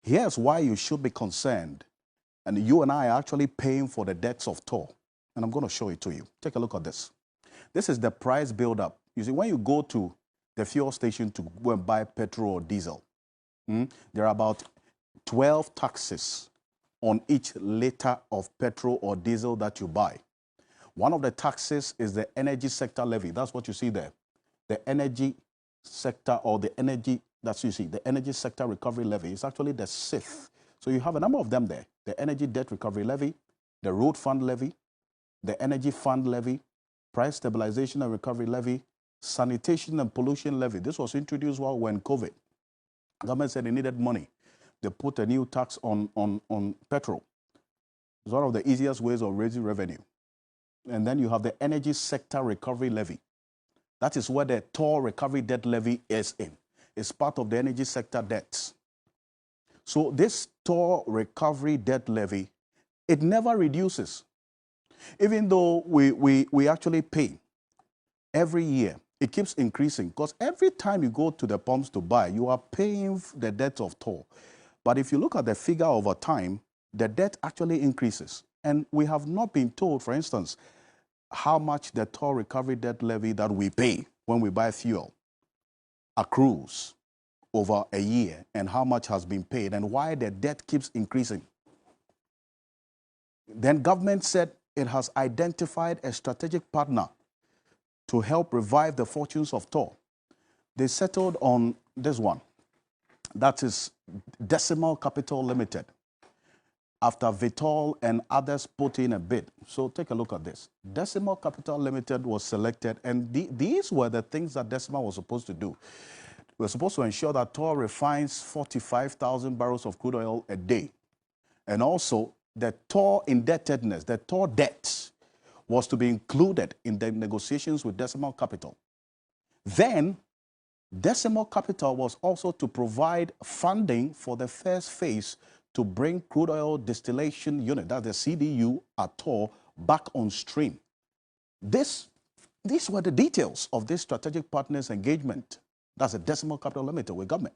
Here's why you should be concerned. And you and I are actually paying for the debts of Tor. And I'm going to show it to you. Take a look at this. This is the price build-up. You see, when you go to the fuel station to go and buy petrol or diesel, there are about 12 taxes on each liter of petrol or diesel that you buy. One of the taxes is the energy sector levy. That's what you see there. The energy sector, or the energy, that's you see, the energy sector recovery levy is actually the sixth. So you have a number of them there. The energy debt recovery levy, the road fund levy, the energy fund levy, price stabilization and recovery levy, sanitation and pollution levy. This was introduced when COVID. The government said they needed money. They put a new tax on petrol. It's one of the easiest ways of raising revenue. And then you have the energy sector recovery levy. That is where the toll recovery debt levy is in. It's part of the energy sector debts. So this toll recovery debt levy, it never reduces. Even though we actually pay every year, it keeps increasing, because every time you go to the pumps to buy, you are paying the debt of toll. But if you look at the figure over time, the debt actually increases. And we have not been told, for instance, how much the toll recovery debt levy that we pay when we buy fuel accrues over a year, and how much has been paid, and why the debt keeps increasing. Then government said it has identified a strategic partner to help revive the fortunes of toll. They settled on this one. That is Decimal Capital Limited, after Vitol and others put in a bid. So take a look at this. Decimal Capital Limited was selected, and these were the things that Decimal was supposed to do. We're supposed to ensure that Tor refines 45,000 barrels of crude oil a day. And also, the Tor indebtedness, the Tor debt, was to be included in the negotiations with Decimal Capital. Then, Decimal Capital was also to provide funding for the first phase to bring crude oil distillation unit, that's the CDU, at Tor, back on stream. These were the details of this strategic partners engagement. That's a Decimal Capital Limited with government.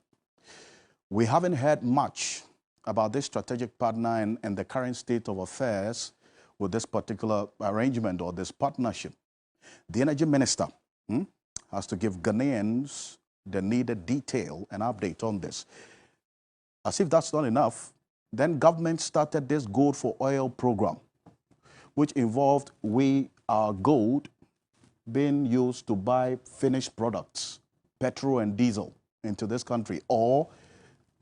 We haven't heard much about this strategic partner and the current state of affairs with this particular arrangement or this partnership. The energy minister has to give Ghanaians the needed detail and update on this. As if that's not enough, then government started this Gold for Oil program, which involved our gold being used to buy finished products, petrol and diesel, into this country. Or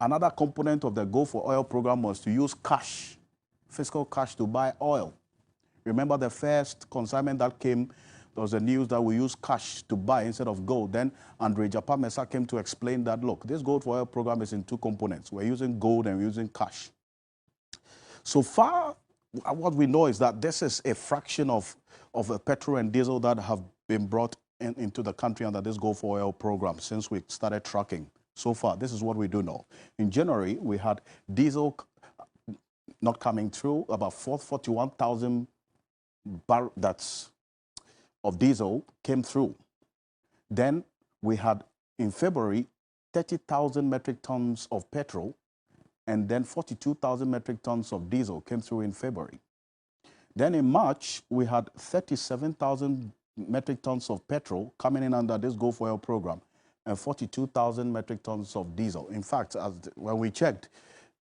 another component of the Gold for Oil program was to use cash, fiscal cash, to buy oil. Remember the first consignment that came, there was the news that we use cash to buy instead of gold. Then Andre Japamesa came to explain that, look, this Gold for Oil program is in two components. We're using gold and we're using cash. So far, what we know is that this is a fraction of petrol and diesel that have been brought into the country under this Gold for Oil program since we started tracking. So far, this is what we do know. In January, we had diesel not coming through, about 41,000 barrels of diesel came through. Then we had, in February, 30,000 metric tons of petrol, and then 42,000 metric tons of diesel came through in February. Then in March, we had 37,000 metric tons of petrol coming in under this Gold for Oil program, and 42,000 metric tons of diesel. In fact, when we checked,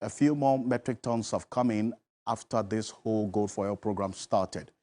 a few more metric tons have come in after this whole Gold for Oil program started.